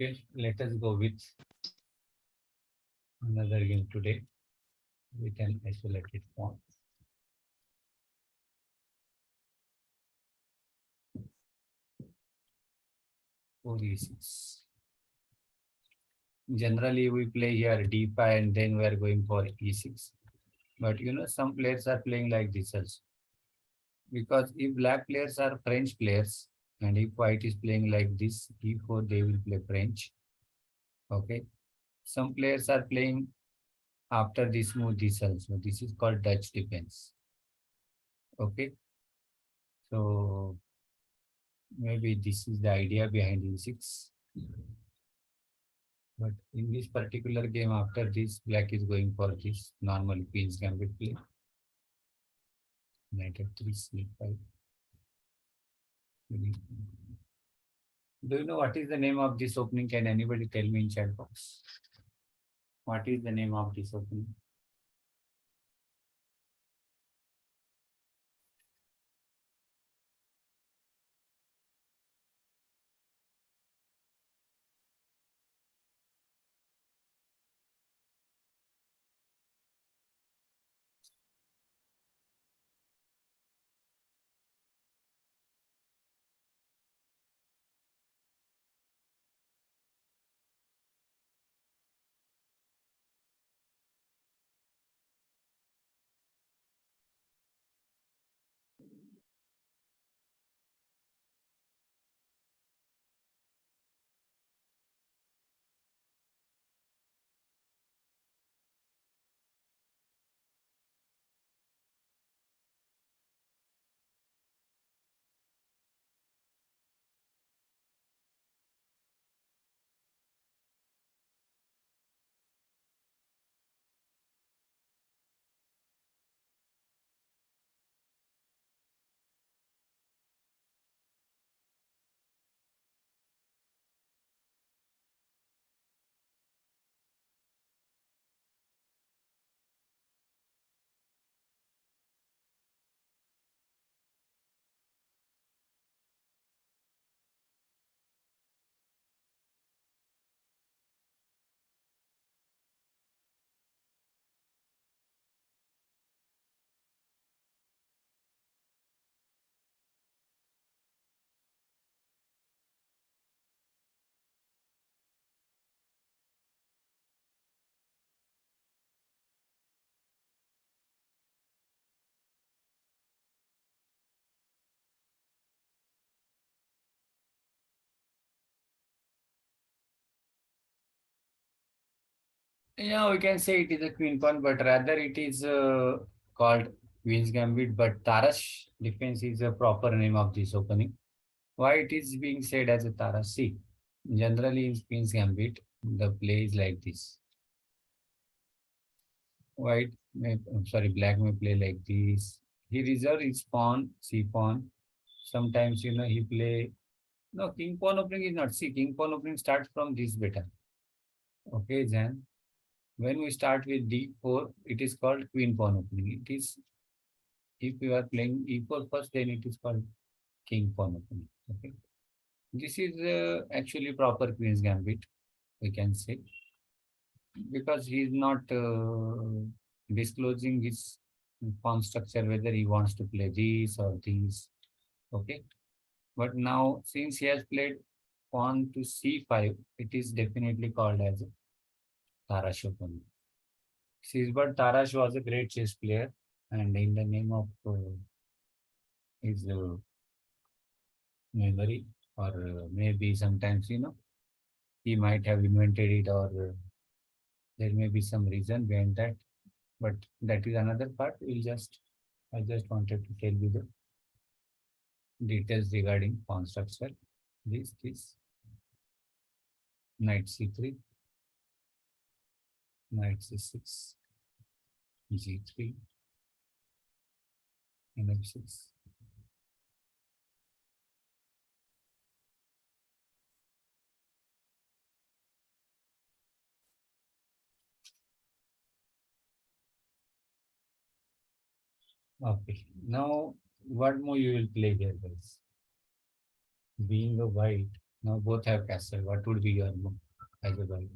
Okay, let us go with another game today with an isolated pawn. Four e6. Generally, we play here d5 and then we are going for e6. But some players are playing like this also. Because if black players are French players, and if white is playing like this, e4, they will play French. Okay. Some players are playing after this move, this also. This is called Dutch defense. Okay. So maybe this is the idea behind e6. But in this particular game, after this, black is going for this normal queen's gambit play. Knight f3, c5. Do you know what is the name of this opening? Can anybody tell me in chat box? What is the name of this opening? Yeah, we can say it is a queen pawn, but rather it is called Queen's Gambit. But Tarash defense is a proper name of this opening. Why it is being said as a Tarash? See, generally in Queen's Gambit, the play is like this. Black may play like this. He reserve his pawn, C pawn. Sometimes, he play, no, king pawn opening is not, see, king pawn opening starts from this beta. Okay, Jan. When we start with d4, it is called queen pawn opening. It is, if you are playing e4 first, then it is called king pawn opening. Okay. This is actually proper queen's gambit, we can say, because he is not disclosing his pawn structure, whether he wants to play this or this. Okay. But now, since he has played pawn to c5, it is definitely called as Tarash opening. But Tarash was a great chess player, and in the name of his memory, or maybe sometimes, he might have invented it, or there may be some reason behind that. But that is another part. I just wanted to tell you the details regarding pawn structure. This knight c3, knight c6, g3, and f6. Okay. Now, what more you will play here, guys? Being a white. Now both have castle. What would be your move as a white?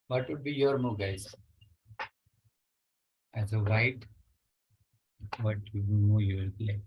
What would be your move, guys? As a white, what move you will play?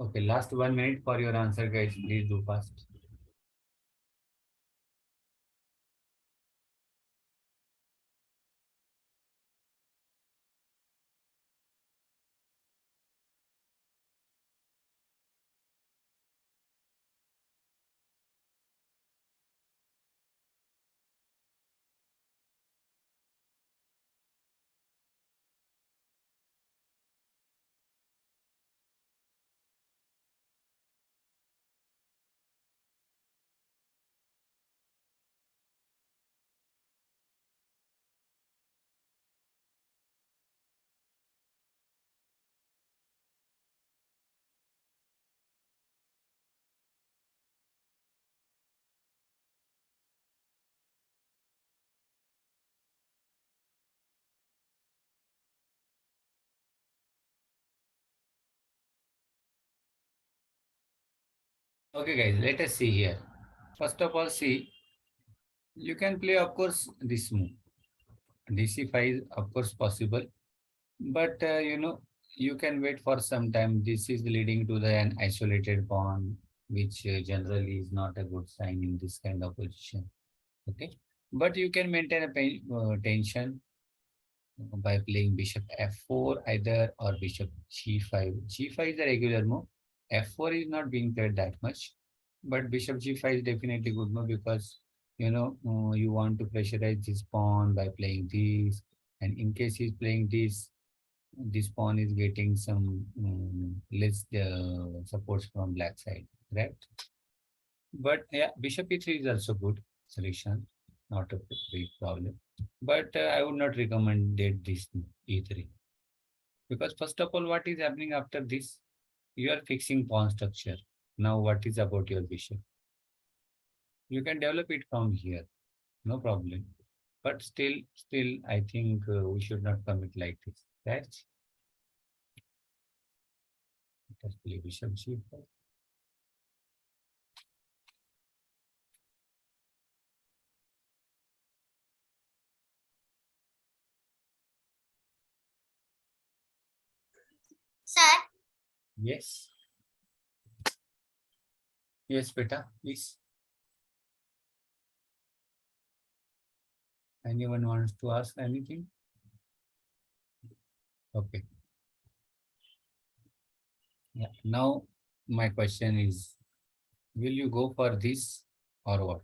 Okay, last 1 minute for your answer, guys. Please do fast. Okay, guys, let us see here. First of all, see, you can play, of course, this move. DC5 is, of course, possible, but you can wait for some time. This is leading to an isolated pawn, which generally is not a good sign in this kind of position. Okay, but you can maintain a tension by playing bishop f4 either or bishop g5. G5 is a regular move. F4 is not being played that much, but bishop g5 is definitely good move because you want to pressurize this pawn by playing this, and in case he's playing this pawn is getting some less supports from black side, right? But yeah, bishop e3 is also good solution, not a big problem. But I would not recommend this e3 because first of all, what is happening after this? You are fixing pawn structure. Now, what is about your bishop? You can develop it from here, no problem. But still, I think we should not commit like this. That's let us play bishop g5. Sir, Yes, yes, beta, please. Anyone wants to ask anything? Okay. Yeah. Now my question is, will you go for this or what?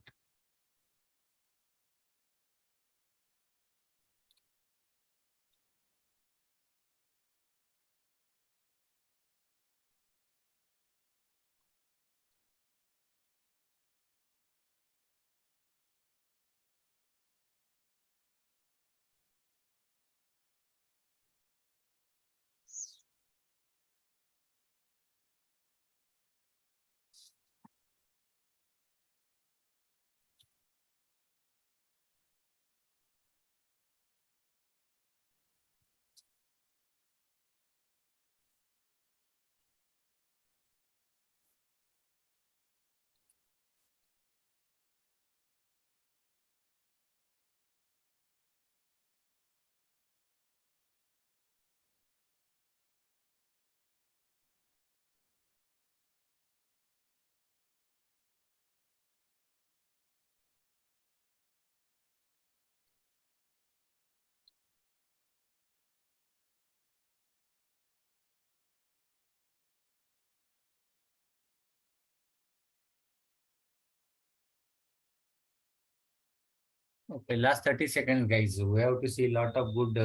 Okay, last 30 seconds, guys. We have to see a lot of good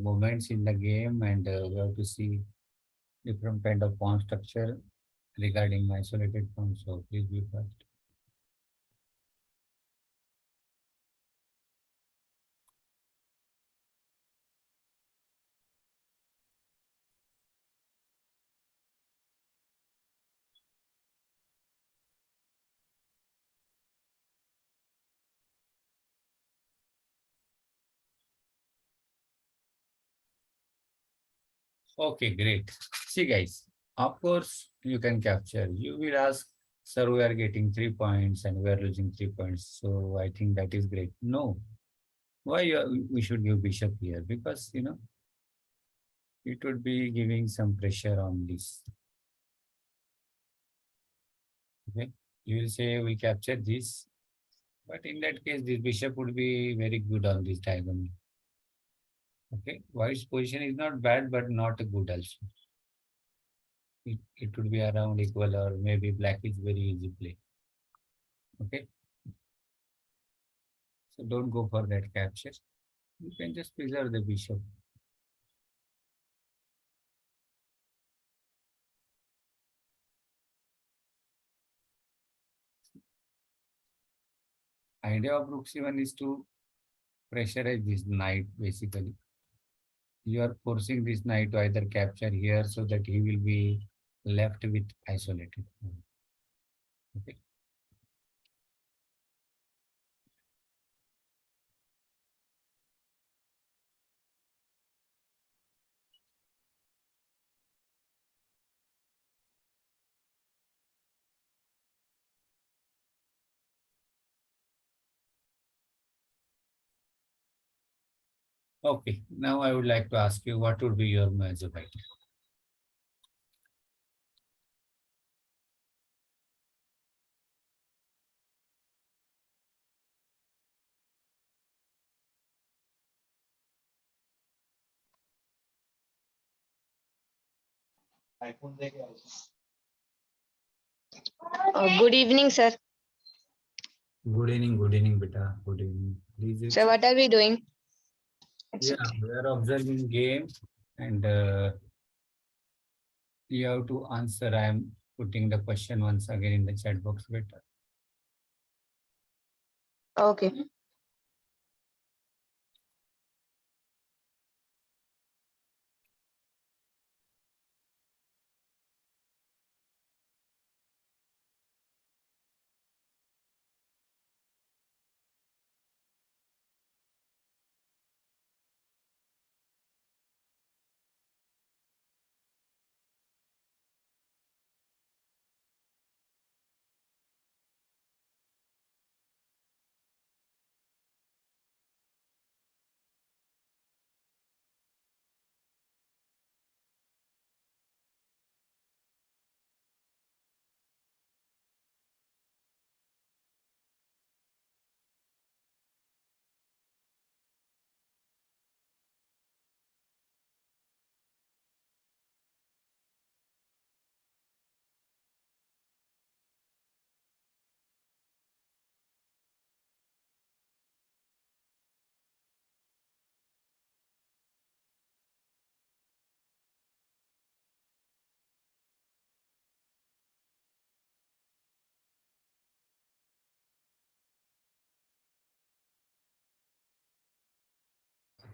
moments in the game, and we have to see different kind of pawn structure regarding isolated pawns. So please be fast. Okay, great. See, guys, of course, you can capture. You will ask, sir, we are getting 3 points and we are losing 3 points. So I think that is great. No, why we should give bishop here? Because, it would be giving some pressure on this. Okay, you will say we capture this, but in that case, this bishop would be very good on this diagonal. Okay, white's position is not bad, but not good also. It would be around equal, or maybe black is very easy play. Okay, so don't go for that capture. You can just preserve the bishop. Idea of rook c1 is to pressurize this knight basically. You are forcing this knight to either capture here so that he will be left with isolated. Okay. Okay. Now I would like to ask you, what would be your major right? Good evening, sir. Good evening, beta. Good evening. So, what are we doing? Yeah, we are observing game, and you have to answer. I am putting the question once again in the chat box, beta. Okay.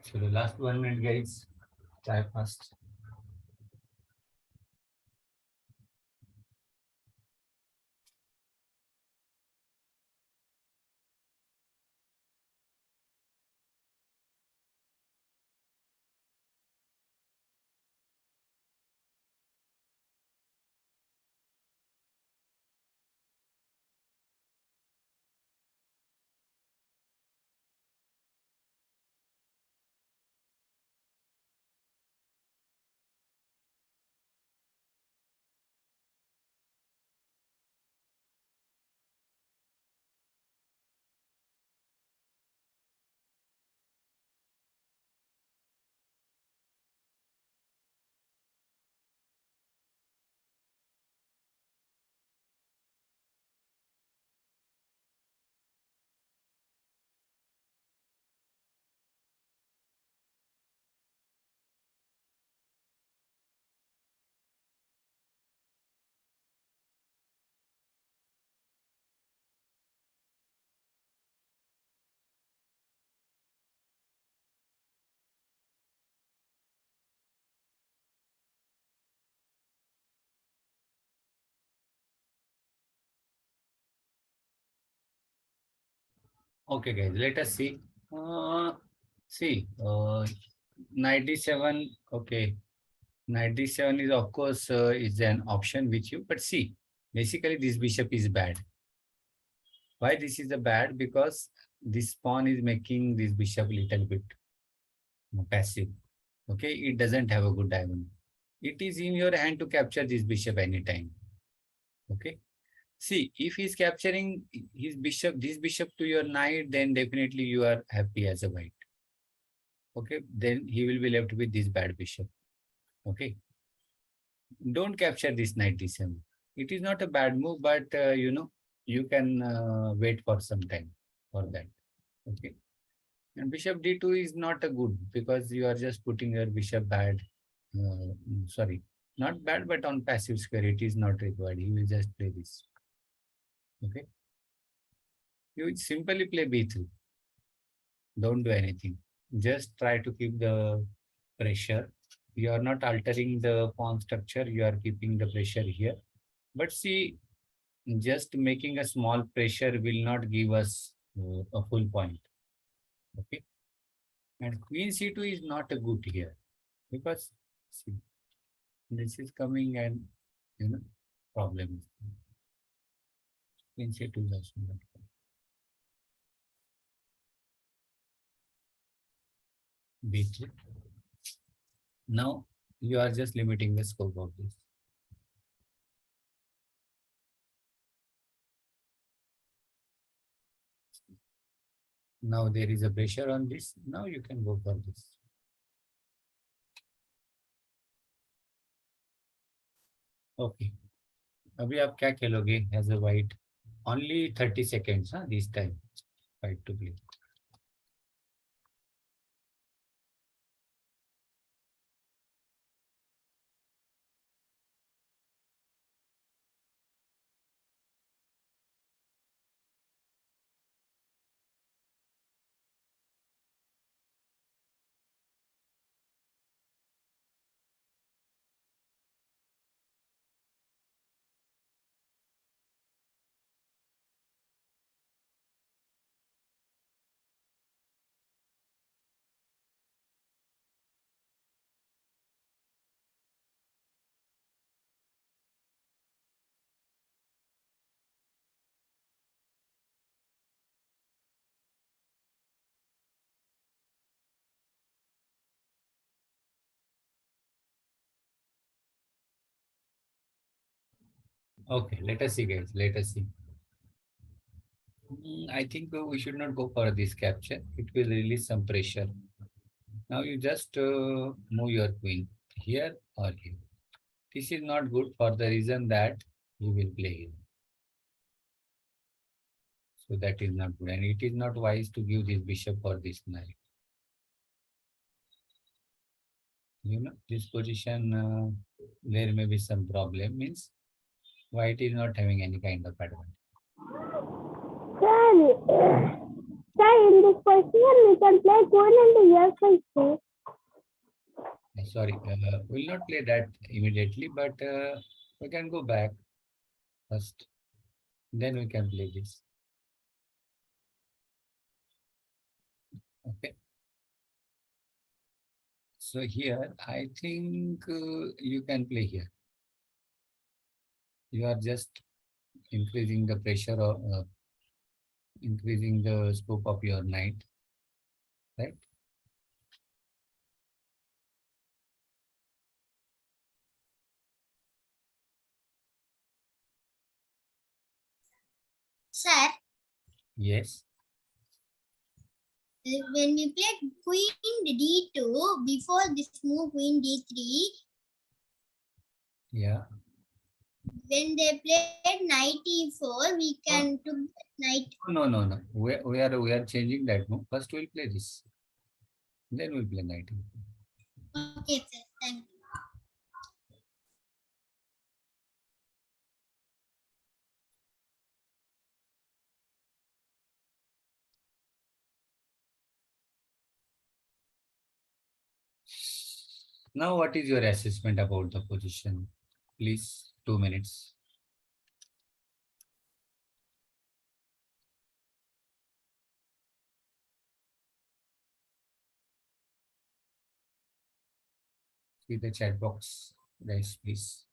So the last 1 minute, guys. Try fast. Okay, guys, let us see. Uh, see, 97. Okay, 97 is of course is an option with you, but see, basically this bishop is bad. Why this is a bad? Because this pawn is making this bishop little bit passive. Okay, it doesn't have a good diamond. It is in your hand to capture this bishop anytime. Okay. See, if he's capturing his bishop, this bishop to your knight, then definitely you are happy as a white. Okay, then he will be left with this bad bishop. Okay, don't capture this knight d7. It is not a bad move, but you can wait for some time for that. Okay, and bishop d2 is not a good because you are just putting your bishop bad. Sorry, not bad, but on passive square it is not required. He will just play this. Okay, you simply play b3. Don't do anything. Just try to keep the pressure. You are not altering the pawn structure. You are keeping the pressure here. But see, just making a small pressure will not give us a full point. Okay. And queen c2 is not a good here because see, this is coming and problem. Queen c2 is also not good. b3. Now you are just limiting the scope of this. Now there is a pressure on this. Now you can go for this. Okay. अभी आप क्या खेलोगे as a white only 30 seconds this time white to play Okay, let us see, guys. Let us see. I think we should not go for this capture. It will release some pressure. Now you just move your queen here or here. This is not good for the reason that you will play here. So that is not good. And it is not wise to give this bishop or this knight. This position, there may be some problem. Means white is not having any kind of advantage. Sir, in this question, we can play coin and yes also. Sorry, we'll not play that immediately, but we can go back first. Then we can play this. Okay. So here, I think you can play here. You are just increasing the pressure or increasing the scope of your knight, right? Sir, Yes. when we played queen d2, before this move queen d3, Yeah. when they played knight e4, we can took knight. No. We are changing that move. First we'll play this. Then we'll play knight. Okay, sir. Thank you. Now, what is your assessment about the position? Please, 2 minutes. See the chat box, guys, please.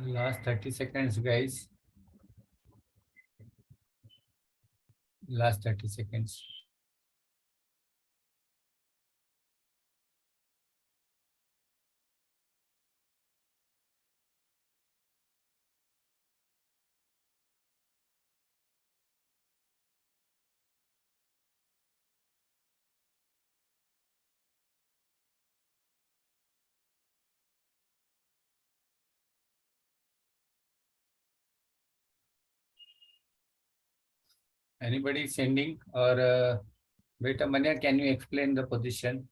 Last 30 seconds, guys. Last 30 seconds. Anybody sending or Beta Manya, can you explain the position?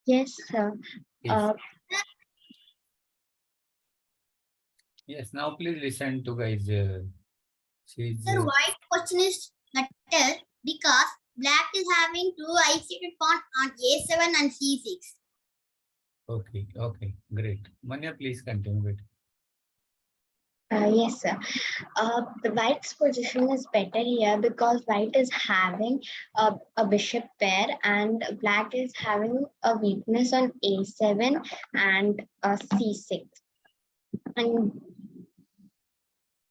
Yes, sir. Please. Yes, now please listen to guys. She's Sir, white question is better because black is having two isolated pawn on A7 and C6. okay, okay, great. Manya, please continue with. Yes, sir. The white's position is better here because white is having a bishop pair and black is having a weakness on a7 and c6. And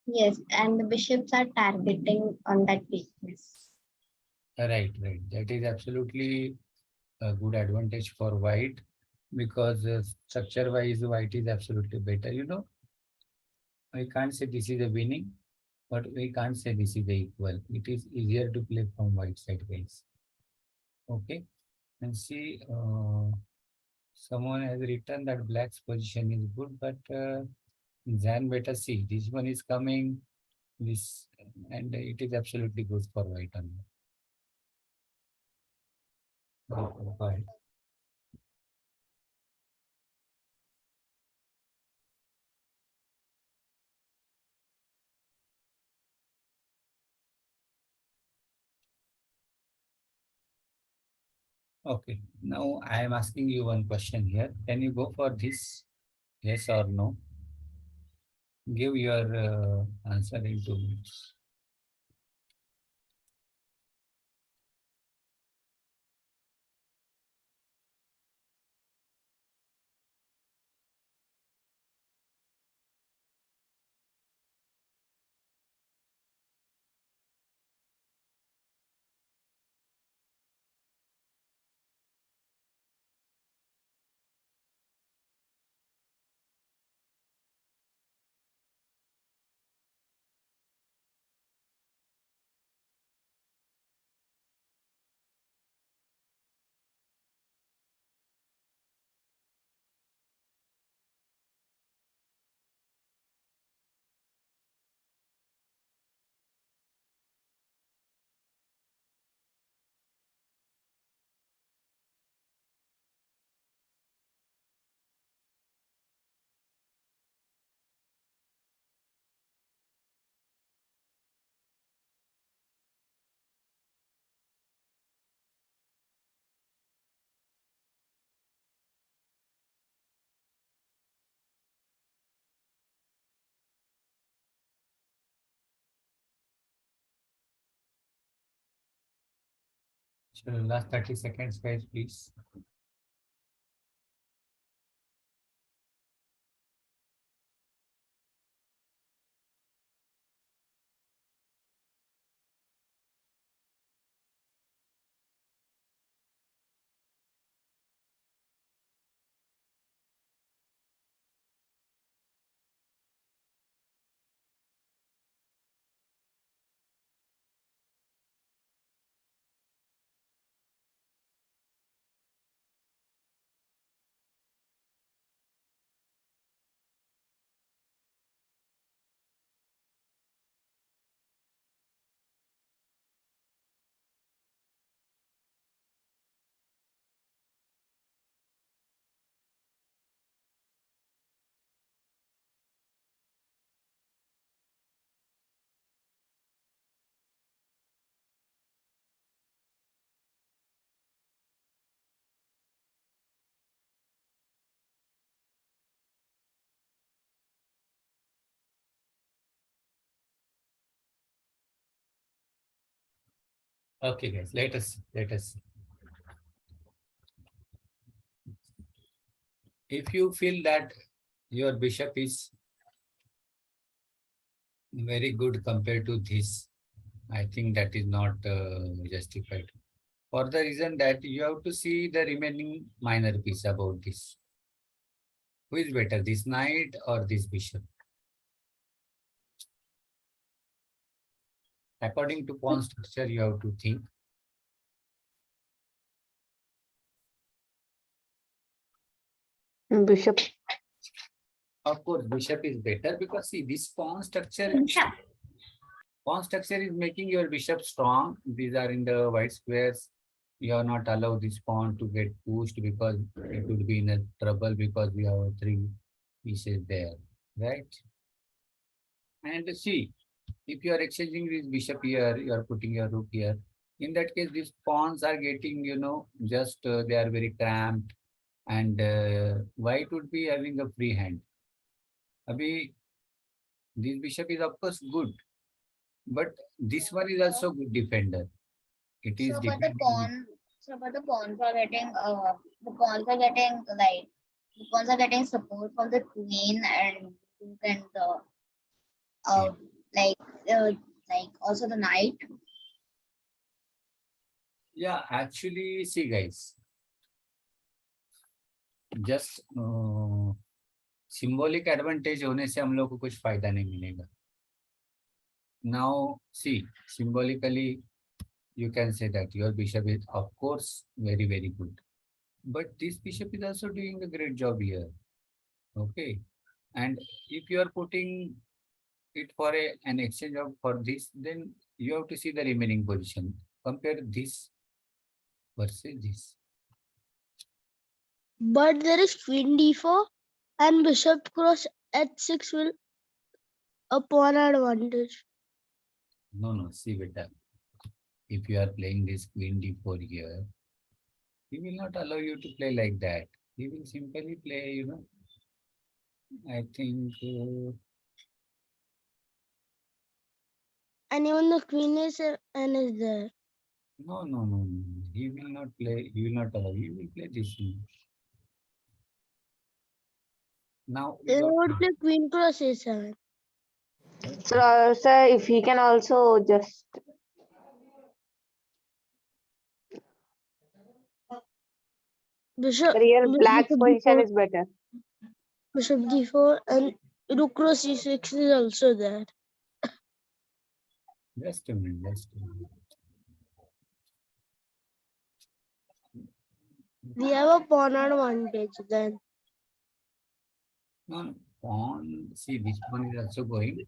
yes, and the bishops are targeting on that weakness. Right, right. That is absolutely a good advantage for white because structure-wise, white is absolutely better. You know, I can't say this is a winning, but we can't say this is a equal. It is easier to play from white side, guys. Okay, and see, someone has written that black's position is good, but Zan beta see this one is coming. This and it is absolutely good for white only. Fine. Okay, now I am asking you one question here. Can you go for this? Yes or no? Give your answer in 2 minutes. So last 30 seconds, guys, please. Okay, guys, let us see. If you feel that your bishop is very good compared to this, I think that is not justified. For the reason that you have to see the remaining minor piece about this. Who is better, this knight or this bishop? According to pawn structure, you have to think. Bishop. Of course, bishop is better because see this pawn structure is making your bishop strong. These are in the white squares. You are not allow this pawn to get pushed because it would be in a trouble because we have three pieces there, right? And see, if you are exchanging this bishop here, you are putting your rook here. In that case, these pawns are getting, just they are very cramped, and white would be having a free hand. Abhi, this bishop is of course good, but this one is also good defender. It is So, but the depending. pawn, but the pawns are getting, the pawns are getting like, the pawns are getting support from the queen and rook and the, uh, like, uh, like also the knight. Yeah, actually, see guys, just symbolic advantage होने से हम लोग को कुछ फायदा नहीं मिलेगा. Now, see, symbolically, you can say that your bishop is, of course, very, very good. But this bishop is also doing a great job here. Okay. And if you are putting it for an exchange of for this, then you have to see the remaining position. Compare this versus this. But there is queen d4 and bishop cross h6 will a pawn advantage. No, see beta. If you are playing this queen d4 here, he will not allow you to play like that. He will simply play, I think. And even the queen is and is there. No. He will not play. He will not allow. He will play this one. Now we They got would play queen cross a7. So, sir, if he can also just Bishop, real black bishop position d4, is better. bishop d4 and rook cross e6 is also there. just a minute. Just a minute. We have a pawn advantage then. No, pawn. See, this one is also going.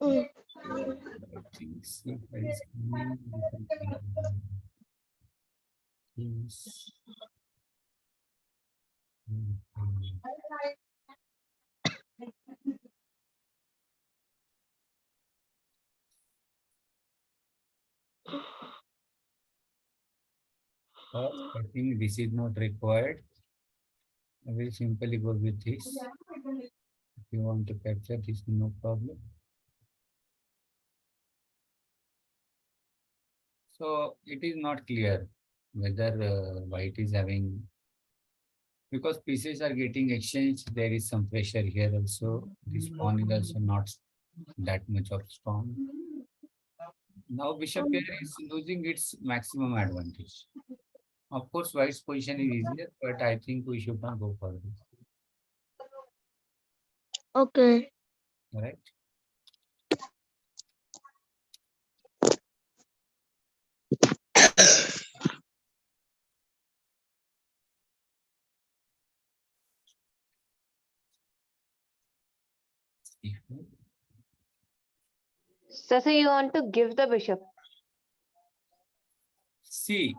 Mm. I think see, there is coming different things. I think this is not required. I will simply go with this. If you want to capture this, no problem. So it is not clear whether white is having, because pieces are getting exchanged. There is some pressure here also. This pawn is also not that much of strong. Now bishop here is losing its maximum advantage. Of course, white's position is easier, but I think we should not go for this. Okay. All right. So, you want to give the bishop. See,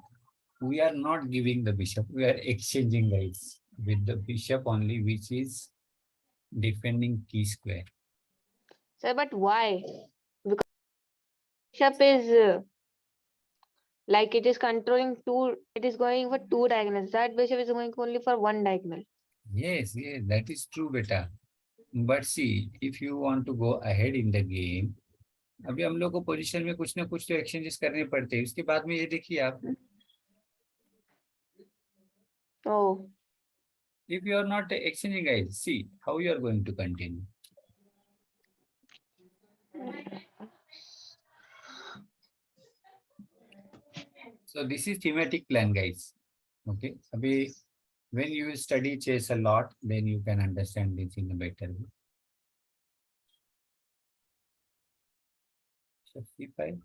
we are not giving the bishop. We are exchanging guys with the bishop only, which is defending key square. Sir, but why? Because bishop is like it is controlling two. It is going for two diagonals. That bishop is going only for one diagonal. Yes, that is true, beta. But see, if you want to go ahead in the game, अभी हम लोग को position में कुछ ना कुछ तो exchanges करने पड़ते हैं. उसके बाद में ये देखिए आप. Oh, If you are not exchanging, guys, see how you are going to continue. So this is thematic plan, guys. Okay. Abhi, when you study chess a lot, then you can understand this in a better way. So C5.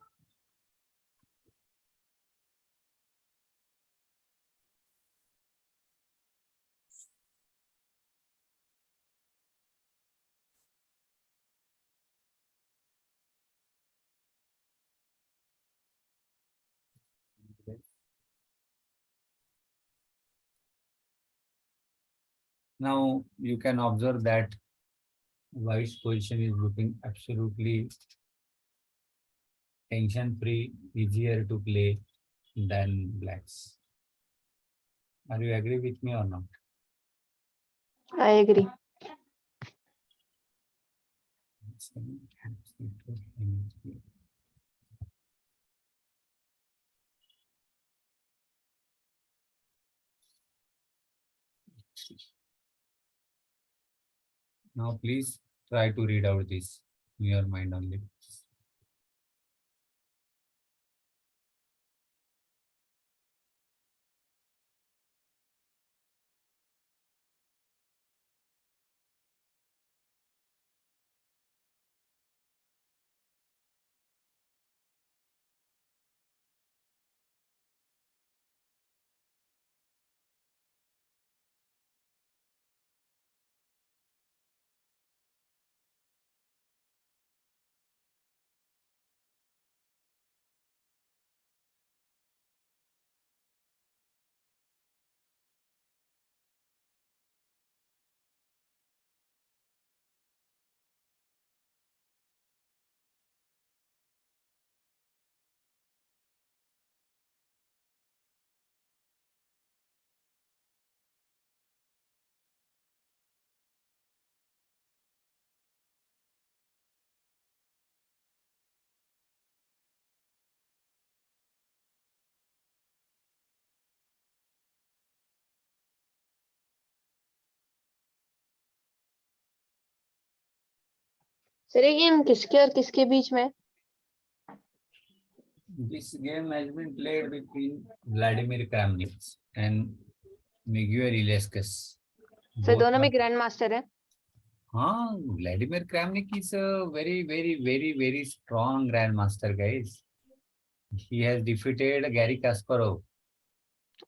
Now you can observe that white's position is looking absolutely tension free, easier to play than black's. Are you agree with me or not? I agree. Now please try to read out this in your mind only. Sir ये game किसके और किसके बीच में है? This game has been played between Vladimir Kramnik and Miguel Ilescas. Sir Both दोनों are, में grand master है. Vladimir Kramnik is a very strong grandmaster, guys. He has defeated Gary Kasparov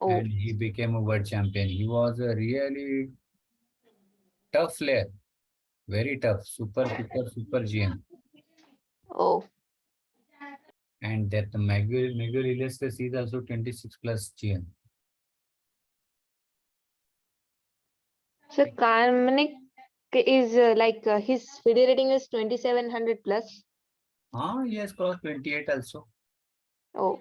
Oh, and he became a world champion. He was a really tough player, very tough, super GM. oh. And that Miguel Ilescas is also 26 plus GM. So Karmanik is his video rating is 2700 plus. He has crossed 28 also. Oh,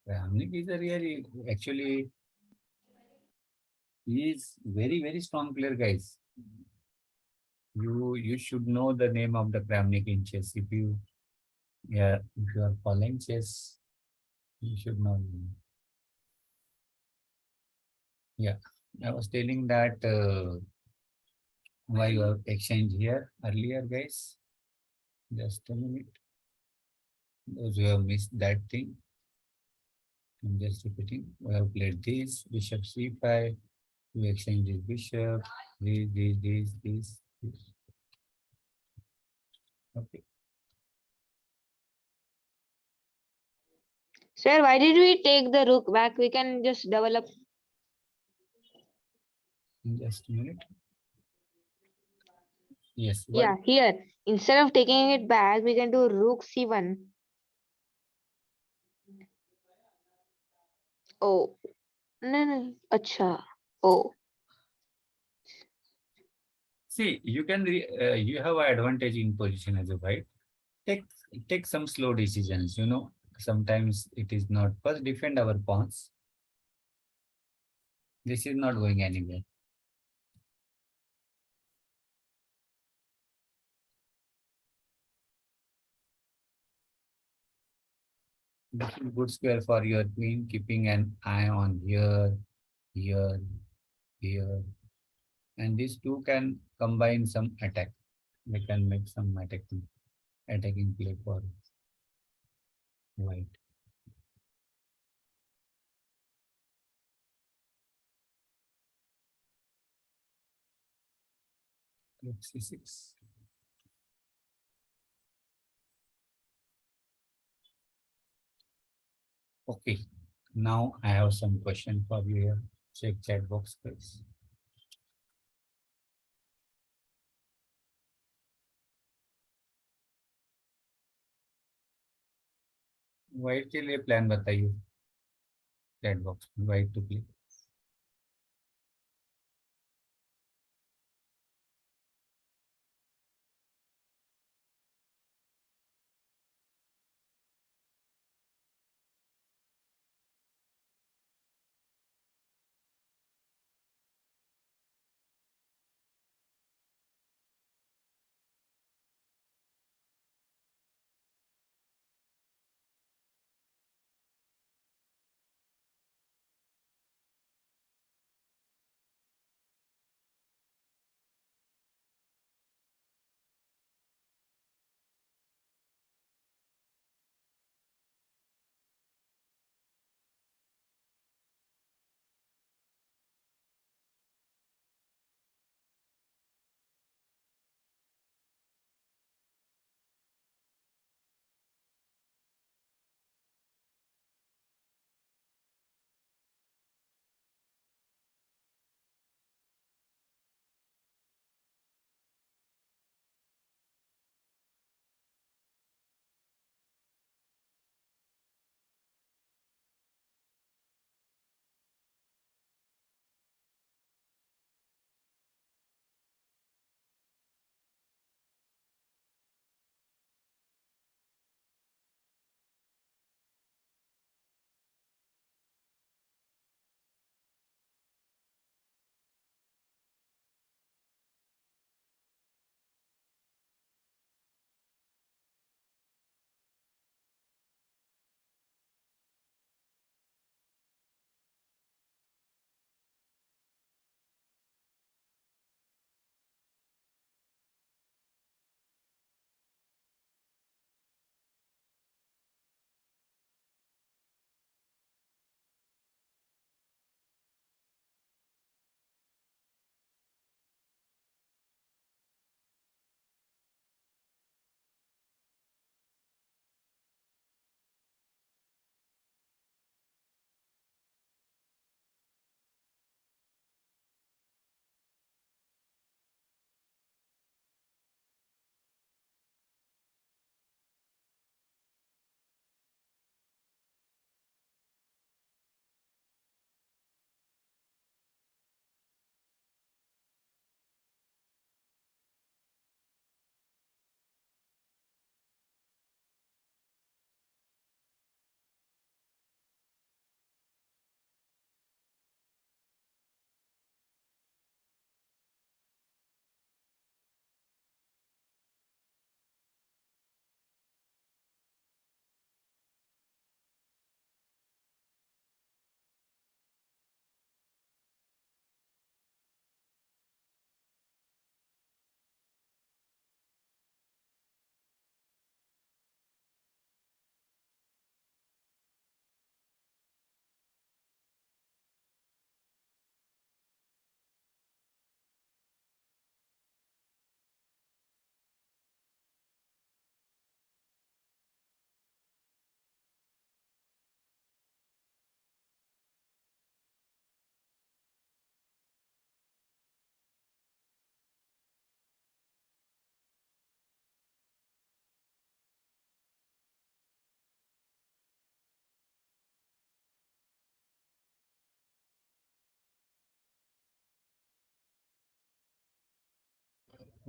Kramnik is a really, actually, he is very strong player, guys. You should know the name of the Kramnik in chess. If you are following chess, you should know. Yeah, I was telling that why you have exchange here earlier, guys. Just a minute. Those who have missed that thing, I'm just repeating. We have played this bishop c5. We exchange this bishop. This. Okay. sir, why did we take the rook back? We can just develop. Just a minute. Yes. Yeah, here instead of taking it back, we can do rook c1. Oh, no. Acha. Oh, See, you have an advantage in position as a white. Take take some slow decisions. Sometimes it is not. First, defend our pawns. This is not going anywhere. This is good square for your queen, keeping an eye on here. here, here, and these two can combine some attack. They can make some attacking play for white. Rook c6. Okay, now I have some question for you here. Check chat box, please. White के लिए plan बताइए chat box में white to play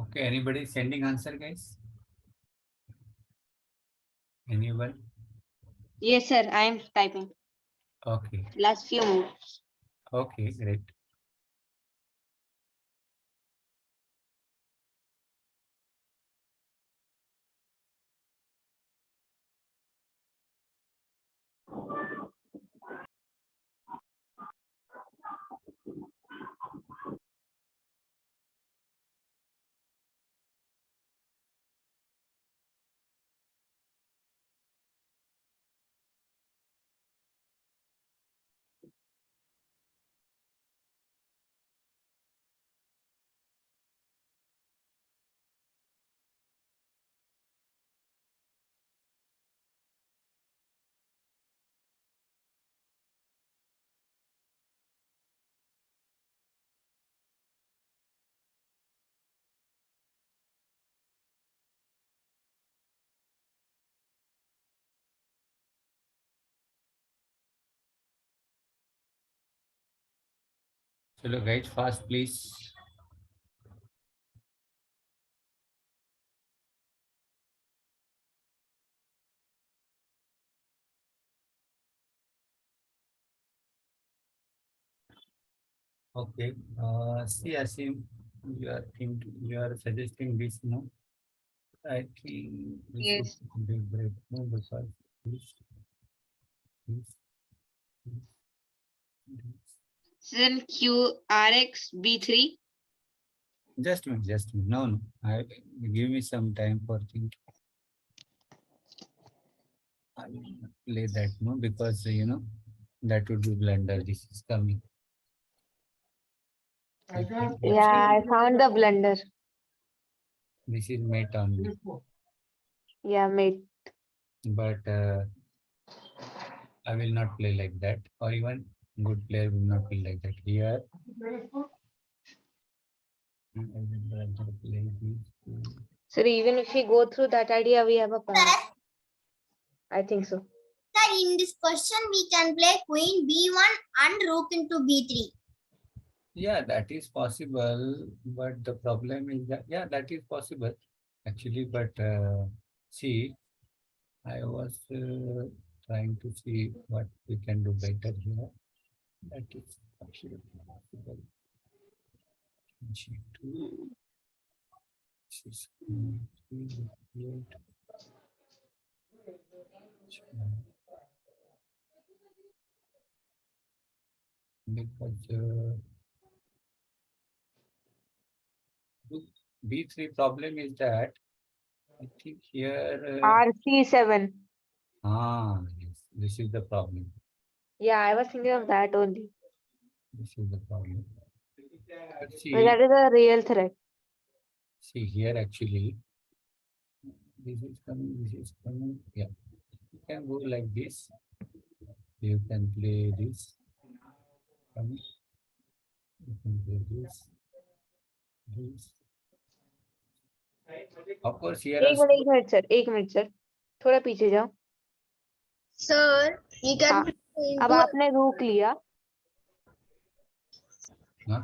Okay, anybody sending answer, guys? Anyone? Yes, sir. I am typing. Okay, Last few moves. okay, great. Chalo guys, fast please. Okay. See, Asim, you are suggesting this, no? I think we should Yes. be break, no, because this, this. Then QRX B3. Just a minute, just a minute. No, no. Give me some time for thinking. I will not play that, no, because that would be blunder. This is coming. Yeah, I found the blunder. This is mate only. Yeah, mate. But I will not play like that, or even good player will not play like that. Here, I will rather play this. So even if we go through that idea, we have a plan. I think so. Sir, in this question, we can play queen b1 and rook into b3. Yeah, that is possible, but the problem is that yeah, that is possible actually. But see, I was trying to see what we can do better here. That is absolutely possible. G2, this is 3, 8, because B3 problem is that I think here RC7. yes, this is the problem. Yeah, I was thinking of that only. This is the problem. But But that is a real threat. see here actually this is coming. Yeah, you can go like this. You can play this. Coming. You can play this. This. Of course, here एक also. Minute एक minute sir एक minute sir थोड़ा पीछे जाओ. Sir, we can हाँ, play अब into आपने रोक लिया. Huh?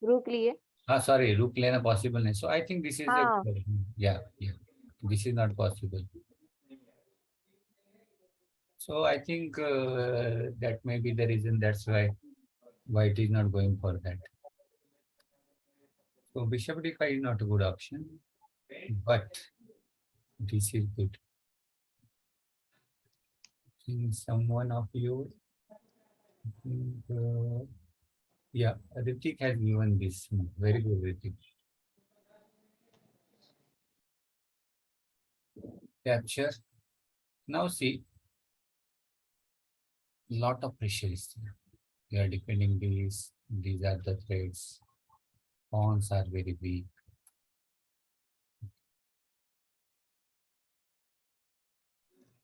रोक लिए. Sorry, rook lena possible nahi. So I think this is a हाँ. yeah. This is not possible. So I think that may be the reason. That's why it is not going for that. So bishop d5 is not a good option, but this is good. think someone of you, I think, yeah, Ritik has given this. Very good, Ritik. Capture. Now see, lot of pressure is there. You are defending these. These are the threats. Pawns are very weak.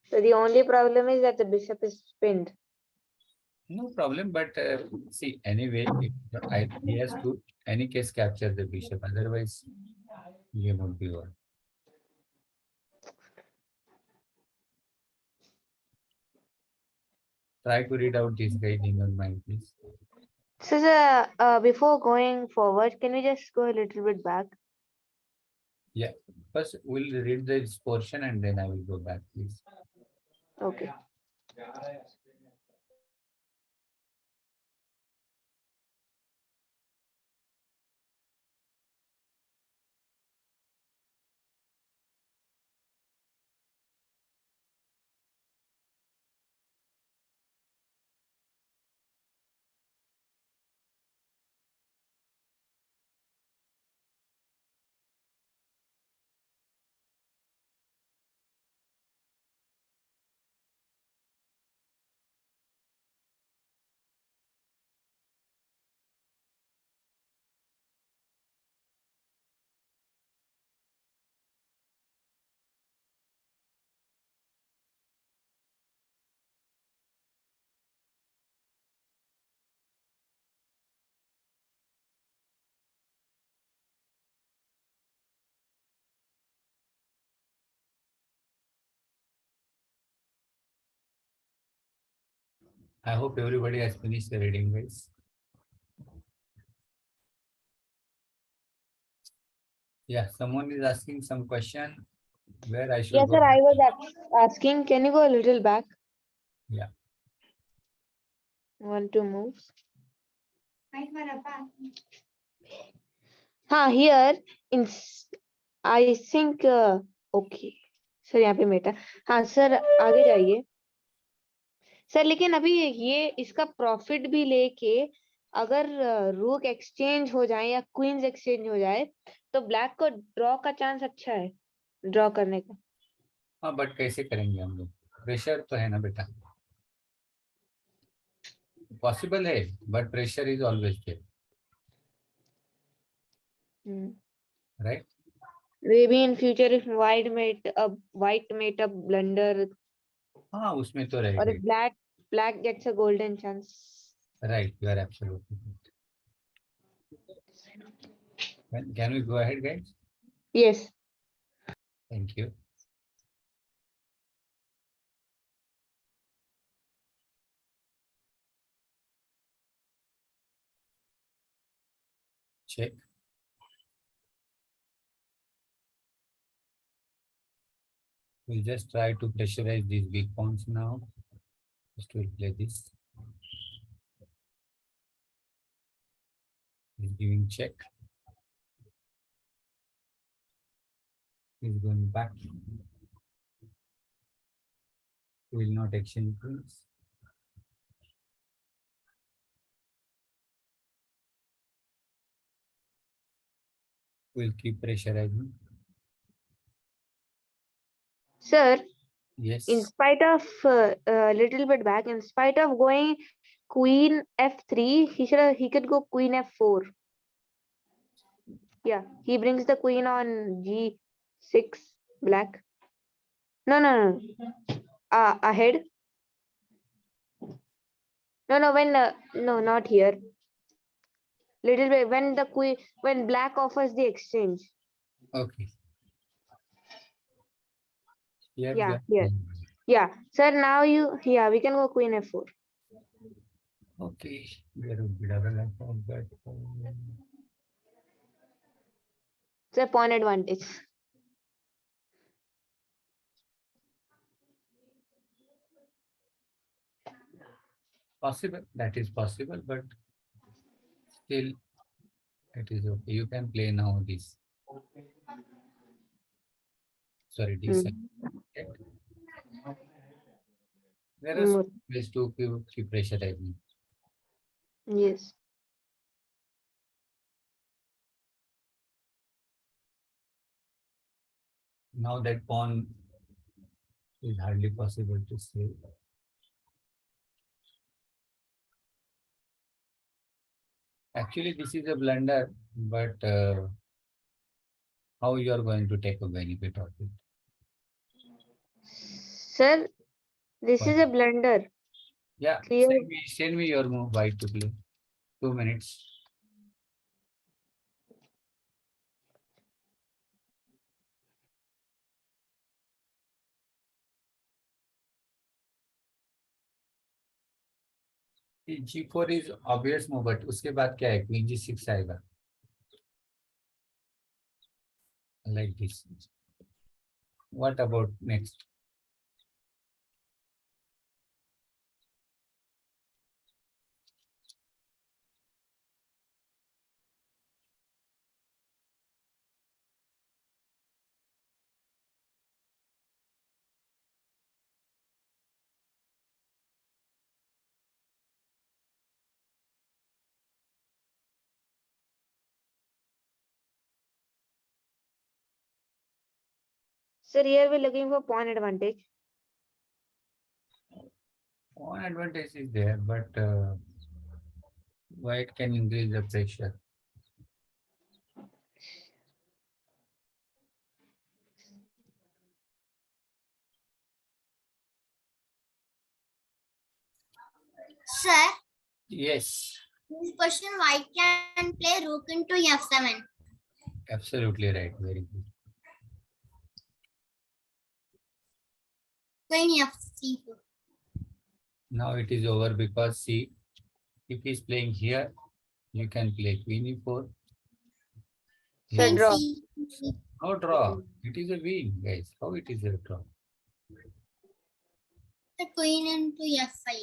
So the only problem is that the bishop is pinned. No problem, but see, anyway, he has to, any case, capture the bishop. Otherwise, game would be over. Try to read out this guide in your mind, please. So before going forward, can we just go a little bit back? Yeah, first we'll read this portion and then I will go back, please. Okay. I hope everybody has finished the reading, guys. Yeah, someone is asking some question where I should Yes, go. sir. I was asking. Can you go a little back? Yeah. Want to move? Here in I think okay. Sir यहाँ पे Meta हाँ sir आगे जाइए sir लेकिन अभी ये इसका profit भी लेके अगर रूक एक्सचेंज हो जाए या क्वींस एक्सचेंज हो जाए तो ब्लैक को ड्रॉ का चांस अच्छा है ड्रॉ करने का हाँ बट कैसे करेंगे हम लोग? प्रेशर तो है ना बेटा. पॉसिबल है but pressure is always there, right? maybe in future if white made a blunder हाँ उसमें तो or रहेगा. if black gets a golden chance right, you are absolutely. Can we go ahead, guys? yes Thank you. Check. We'll just try to pressurize these big pawns now. Just will play this. He's giving check. He's going back. Will not exchange queens. We'll keep pressurizing. sir Yes. in spite of little bit back in spite of going queen f3 he could go queen f4 yeah he brings the queen on g6 black no ahead no when no not here little bit when the queen when black offers the exchange Okay. Here we yeah are. here yeah sir now yeah we can go queen f4 Okay. There will be double line from that. it's a pawn advantage Possible. That is possible, but still it is okay. You can play now this. Sorry, this. There are Mm, some ways to keep pressurizing. yes Now that pawn is hardly possible to save. Actually, this is a blunder, but how you are going to take a benefit of it? sir this What? is a blunder Yeah, clear send me your move white to play. 2 minutes. G4 is obvious move, but उसके बाद क्या है? Queen G6 आएगा. Like this. What about next? sir here we're looking for pawn advantage One advantage is there, but white can increase the pressure. Sir, Yes, this question white can play rook into f7. absolutely right. Very good. Queen f4. Now it is over because see, if he's playing here, you can play Queen E4. So Win. draw. No draw. It is a win, guys. How it is a draw? The queen into f5.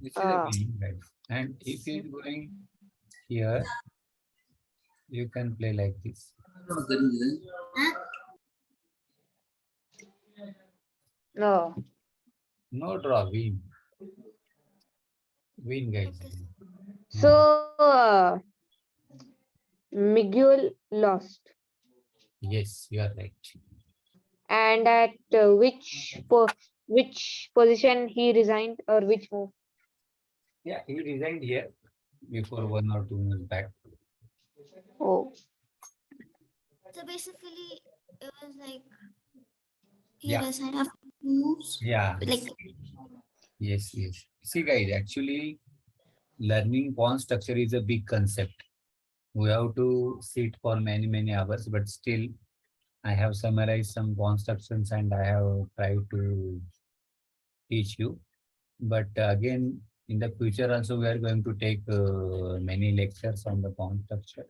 This is a Ah. win, guys. And if he is going here, you can play like this. No. No draw, win. Win, guys. So Miguel lost. Yes, you are right. And at which position he resigned or which move? Yeah, he resigned here before 1 or 2 months back. Oh, So basically, it was like Yeah. resigned after 2 moves. Yeah. Like Yes, yes. See, guys, actually, learning pawn structure is a big concept. We have to sit for many, many hours, but still, I have summarized some pawn structures and I have tried to teach you. But again, in the future also, we are going to take many lectures on the pawn structure.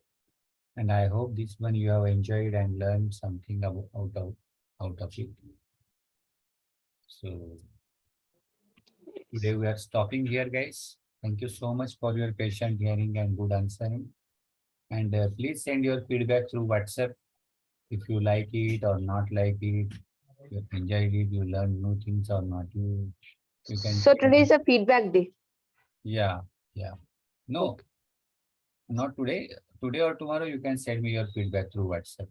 And I hope this one you have enjoyed and learned something out of it. So today we are stopping here, guys. Thank you so much for your patient hearing and good answering. And please send your feedback through WhatsApp if you like it or not like it. You enjoyed it, you learned new things or not. You can. so today is a feedback day. Yeah, yeah. No, not today. Today or tomorrow, you can send me your feedback through WhatsApp.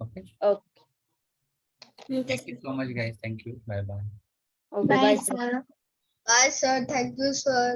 Okay. Okay, Thank you so much, guys. Thank you. Bye bye. okay, Bye, bye, sir. sir. Bye, sir. Thank you, sir.